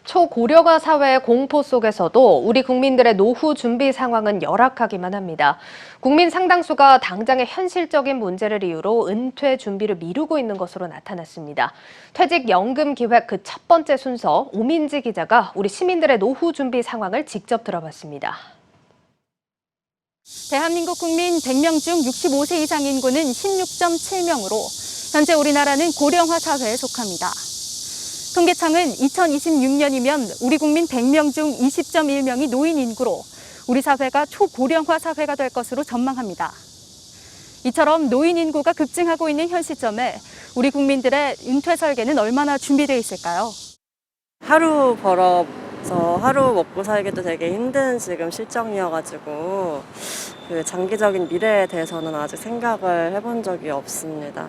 초고령화 사회의 공포 속에서도 우리 국민들의 노후 준비 상황은 열악하기만 합니다. 국민 상당수가 당장의 현실적인 문제를 이유로 은퇴 준비를 미루고 있는 것으로 나타났습니다. 퇴직연금 기획 그 첫 번째 순서 오민지 기자가 우리 시민들의 노후 준비 상황을 직접 들어봤습니다. 대한민국 국민 100명 중 65세 이상 인구는 16.7명으로 현재 우리나라는 고령화 사회에 속합니다. 통계청은 2026년이면 우리 국민 100명 중 20.1명이 노인 인구로 우리 사회가 초고령화 사회가 될 것으로 전망합니다. 이처럼 노인 인구가 급증하고 있는 현 시점에 우리 국민들의 은퇴 설계는 얼마나 준비되어 있을까요? 하루 벌어서 하루 먹고 살기도 되게 힘든 지금 실정이어가지고 그 장기적인 미래에 대해서는 아직 생각을 해본 적이 없습니다.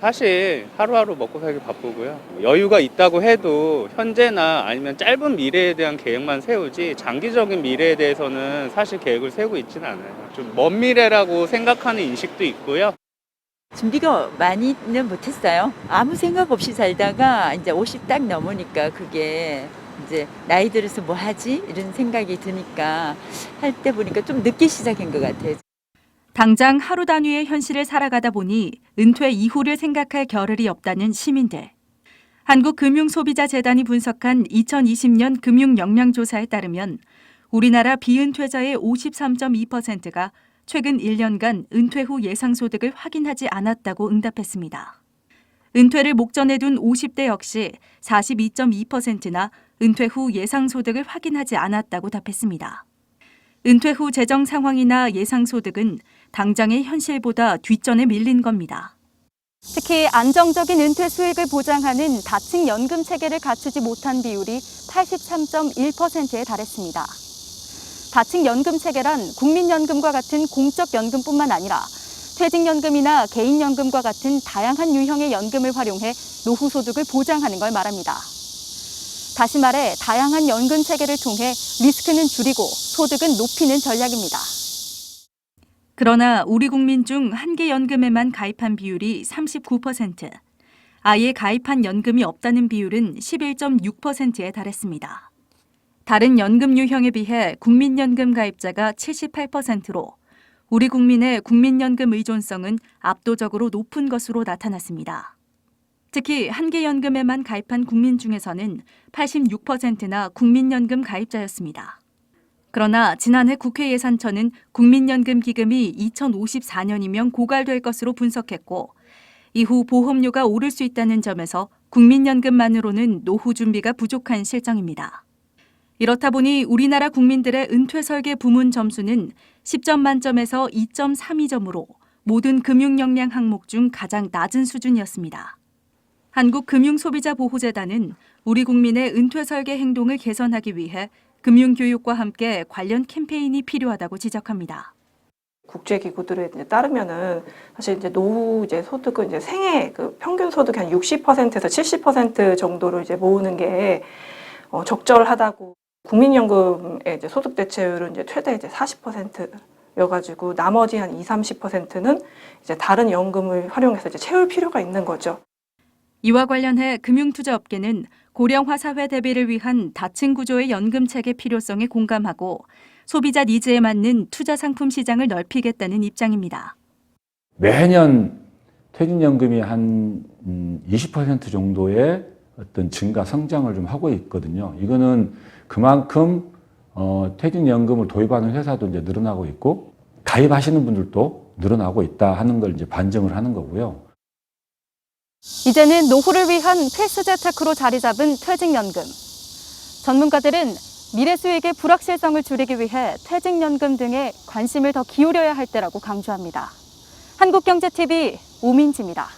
사실 하루하루 먹고 살기 바쁘고요. 여유가 있다고 해도 현재나 아니면 짧은 미래에 대한 계획만 세우지 장기적인 미래에 대해서는 사실 계획을 세우고 있지는 않아요. 좀 먼 미래라고 생각하는 인식도 있고요. 준비가 많이는 못했어요. 아무 생각 없이 살다가 이제 50 딱 넘으니까 그게 이제 나이 들어서 뭐 하지? 이런 생각이 드니까 할 때 보니까 좀 늦게 시작한 것 같아요. 당장 하루 단위의 현실을 살아가다 보니 은퇴 이후를 생각할 겨를이 없다는 시민들. 한국금융소비자재단이 분석한 2020년 금융역량조사에 따르면 우리나라 비은퇴자의 53.2%가 최근 1년간 은퇴 후 예상소득을 확인하지 않았다고 응답했습니다. 은퇴를 목전에 둔 50대 역시 42.2%나 은퇴 후 예상소득을 확인하지 않았다고 답했습니다. 은퇴 후 재정 상황이나 예상소득은 당장의 현실보다 뒷전에 밀린 겁니다. 특히 안정적인 은퇴 수익을 보장하는 다층 연금 체계를 갖추지 못한 비율이 83.1%에 달했습니다. 다층 연금 체계란 국민연금과 같은 공적 연금뿐만 아니라 퇴직연금이나 개인연금과 같은 다양한 유형의 연금을 활용해 노후 소득을 보장하는 걸 말합니다. 다시 말해 다양한 연금 체계를 통해 리스크는 줄이고 소득은 높이는 전략입니다. 그러나 우리 국민 중 한 개 연금에만 가입한 비율이 39%, 아예 가입한 연금이 없다는 비율은 11.6%에 달했습니다. 다른 연금 유형에 비해 국민연금 가입자가 78%로 우리 국민의 국민연금 의존성은 압도적으로 높은 것으로 나타났습니다. 특히 한 개 연금에만 가입한 국민 중에서는 86%나 국민연금 가입자였습니다. 그러나 지난해 국회 예산처는 국민연금 기금이 2054년이면 고갈될 것으로 분석했고 이후 보험료가 오를 수 있다는 점에서 국민연금만으로는 노후 준비가 부족한 실정입니다. 이렇다 보니 우리나라 국민들의 은퇴 설계 부문 점수는 10점 만점에서 2.32점으로 모든 금융 역량 항목 중 가장 낮은 수준이었습니다. 한국금융소비자보호재단은 우리 국민의 은퇴 설계 행동을 개선하기 위해 금융교육과 함께 관련 캠페인이 필요하다고 지적합니다. 국제기구들에 따르면은 사실 이제 노후 소득은 이제 생애 그 평균 소득 한 60%에서 70% 정도로 이제 모으는 게 적절하다고. 국민연금의 이제 소득 대체율은 이제 최대 이제 40%여가지고 나머지 한 20-30%는 이제 다른 연금을 활용해서 이제 채울 필요가 있는 거죠. 이와 관련해 금융투자업계는 고령화 사회 대비를 위한 다층 구조의 연금 체계 필요성에 공감하고 소비자 니즈에 맞는 투자 상품 시장을 넓히겠다는 입장입니다. 매년 퇴직연금이 한 20% 정도의 어떤 증가 성장을 좀 하고 있거든요. 이거는 그만큼 퇴직연금을 도입하는 회사도 이제 늘어나고 있고 가입하시는 분들도 늘어나고 있다 하는 걸 이제 반증을 하는 거고요. 이제는 노후를 위한 필수 재테크로 자리 잡은 퇴직연금. 전문가들은 미래 수익의 불확실성을 줄이기 위해 퇴직연금 등에 관심을 더 기울여야 할 때라고 강조합니다. 한국경제TV 오민지입니다.